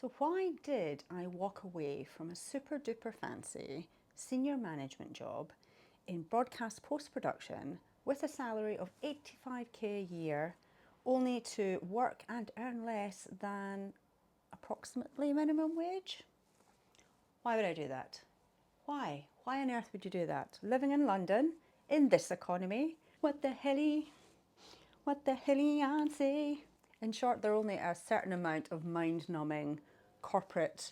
So why did I walk away from a super duper fancy senior management job in broadcast post-production with a salary of 85k a year only to work and earn less than approximately minimum wage? Why would I do that? Why? Why on earth would you do that? Living in London, in this economy, what the helly, Yancey? In short, there are only a certain amount of mind-numbing corporate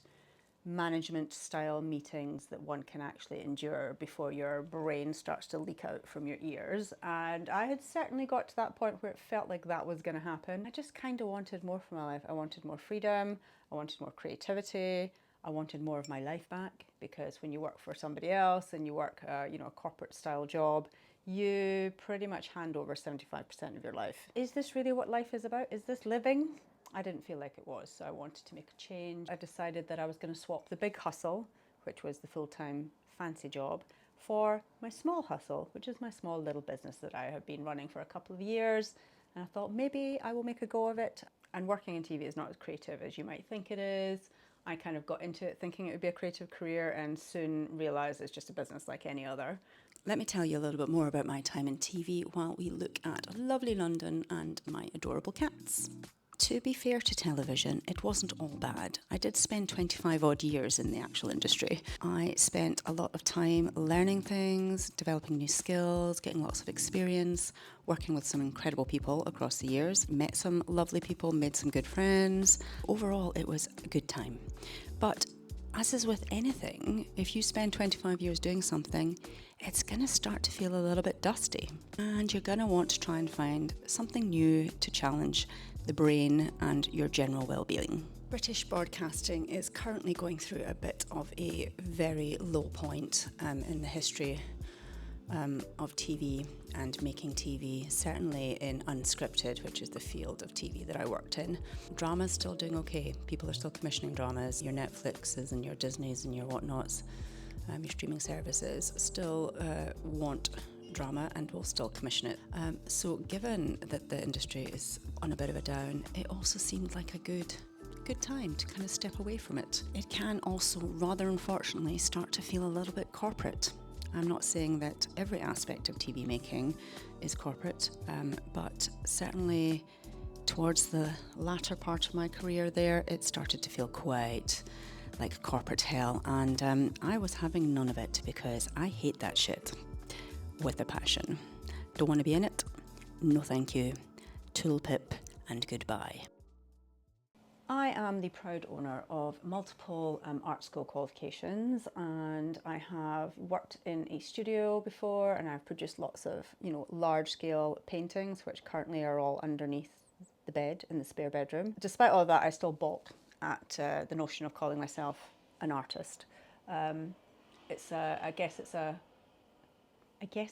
management style meetings that one can actually endure before your brain starts to leak out from your ears. And I had certainly got to that point where it felt like that was going to happen. I just kind of wanted more for my life. I wanted more freedom. I wanted more creativity. I wanted more of my life back, because when you work for somebody else and you work a corporate style job, you pretty much hand over 75% of your life. Is this really what life is about? Is this living? I didn't feel like it was, so I wanted to make a change. I decided that I was going to swap the big hustle, which was the full-time fancy job, for my small hustle, which is my small little business that I have been running for a couple of years. And I thought maybe I will make a go of it. And working in TV is not as creative as you might think it is. I kind of got into it thinking it would be a creative career and soon realised it's just a business like any other. Let me tell you a little bit more about my time in TV while we look at lovely London and my adorable cats. To be fair to television, it wasn't all bad. I did spend 25 odd years in the actual industry. I spent a lot of time learning things, developing new skills, getting lots of experience, working with some incredible people across the years, met some lovely people, made some good friends. Overall, it was a good time. But as is with anything, if you spend 25 years doing something, it's going to start to feel a little bit dusty. And you're going to want to try and find something new to challenge the brain and your general well-being. British broadcasting is currently going through a bit of a very low point in the history of TV and making TV, certainly in unscripted, which is the field of TV that I worked in. Drama's still doing okay. People are still commissioning dramas. Your Netflixes and your Disneys and your whatnots, your streaming services still want drama and will still commission it. So given that the industry is on a bit of a down, it also seemed like a good time to kind of step away from it. It can also, rather unfortunately, start to feel a little bit corporate. I'm not saying that every aspect of TV making is corporate, but certainly towards the latter part of my career there, it started to feel quite like corporate hell, and I was having none of it because I hate that shit with a passion. Don't want to be in it? No thank you. Toolpip and goodbye. I am the proud owner of multiple art school qualifications, and I have worked in a studio before, and I've produced lots of large scale paintings, which currently are all underneath the bed in the spare bedroom. Despite all of that, I still balk at the notion of calling myself an artist. I guess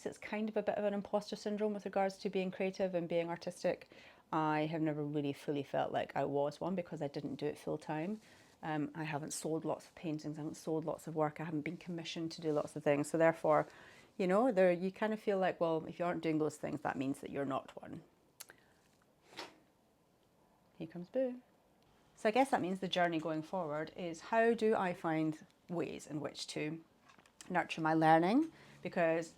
it's kind of a bit of an imposter syndrome with regards to being creative and being artistic. I have never really fully felt like I was one because I didn't do it full time. I haven't sold lots of paintings, I haven't sold lots of work, I haven't been commissioned to do lots of things. So therefore, you kind of feel like, well, if you aren't doing those things, that means that you're not one. Here comes Boo. So I guess that means the journey going forward is, how do I find ways in which to nurture my learning? Because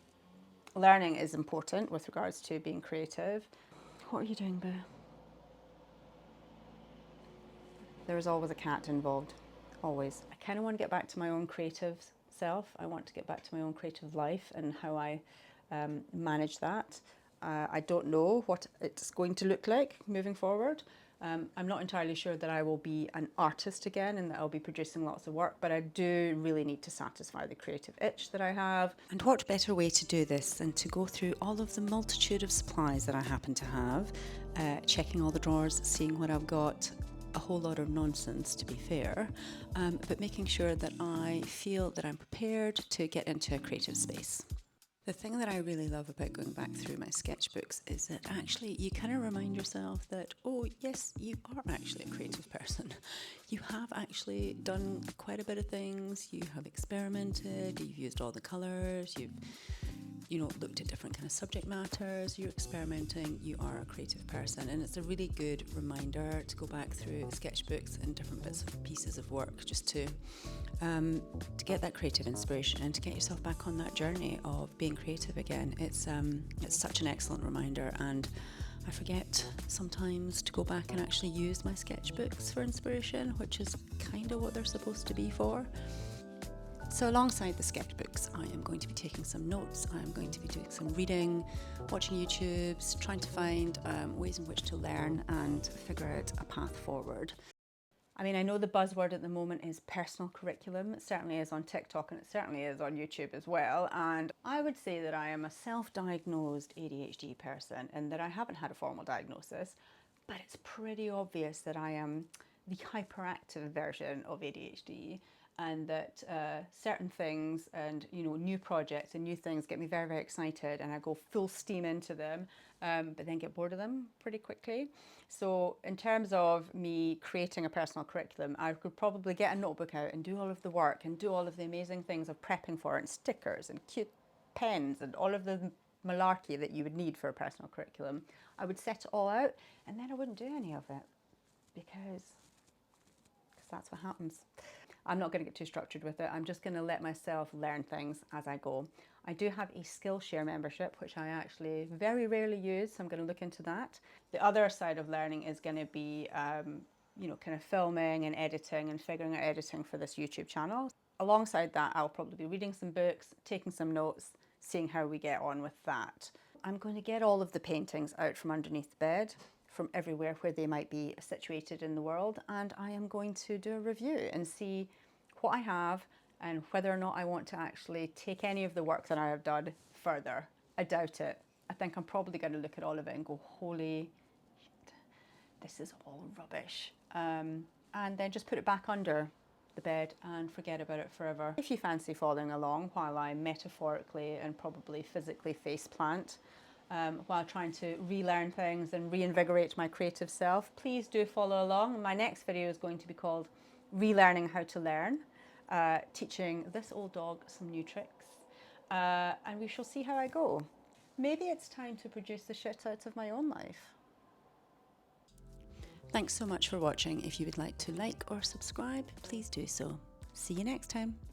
learning is important with regards to being creative. What are you doing, Boo? There is always a cat involved, always. I kind of want to get back to my own creative self. I want to get back to my own creative life and how I manage that. I don't know what it's going to look like moving forward. I'm not entirely sure that I will be an artist again and that I'll be producing lots of work, but I do really need to satisfy the creative itch that I have. And what better way to do this than to go through all of the multitude of supplies that I happen to have, checking all the drawers, seeing what I've got, a whole lot of nonsense to be fair, but making sure that I feel that I'm prepared to get into a creative space. The thing that I really love about going back through my sketchbooks is that actually you kind of remind yourself that, oh yes, you are actually a creative person. You have actually done quite a bit of things, you have experimented, you've used all the colours, you've looked at different kind of subject matters, you're experimenting, you are a creative person. And it's a really good reminder to go back through sketchbooks and different bits of pieces of work just to get that creative inspiration and to get yourself back on that journey of being creative again. It's such an excellent reminder, and I forget sometimes to go back and actually use my sketchbooks for inspiration, which is kind of what they're supposed to be for. So alongside the sketchbooks, I am going to be taking some notes, I'm going to be doing some reading, watching YouTubes, trying to find ways in which to learn and figure out a path forward. I mean, I know the buzzword at the moment is personal curriculum. It certainly is on TikTok, and it certainly is on YouTube as well. And I would say that I am a self-diagnosed ADHD person and that I haven't had a formal diagnosis, but it's pretty obvious that I am the hyperactive version of ADHD, and that certain things and new projects and new things get me very, very excited, and I go full steam into them, but then get bored of them pretty quickly. So in terms of me creating a personal curriculum, I could probably get a notebook out and do all of the work and do all of the amazing things of prepping for it, and stickers and cute pens and all of the malarkey that you would need for a personal curriculum. I would set it all out, and then I wouldn't do any of it because that's what happens. I'm not going to get too structured with it. I'm just going to let myself learn things as I go. I do have a Skillshare membership, which I actually very rarely use, so I'm going to look into that. The other side of learning is going to be, kind of filming and editing and figuring out editing for this YouTube channel. Alongside that, I'll probably be reading some books, taking some notes, seeing how we get on with that. I'm going to get all of the paintings out from underneath the bed, from everywhere where they might be situated in the world, and I am going to do a review and see what I have and whether or not I want to actually take any of the work that I have done further. I doubt it. I think I'm probably going to look at all of it and go, holy shit, this is all rubbish, and then just put it back under the bed and forget about it forever. If you fancy following along while I metaphorically and probably physically faceplant while trying to relearn things and reinvigorate my creative self, please do follow along. My next video is going to be called Relearning How to Learn, teaching this old dog some new tricks, and we shall see how I go. Maybe it's time to produce the shit out of my own life. Thanks so much for watching. If you would like to like or subscribe, please do so. See you next time.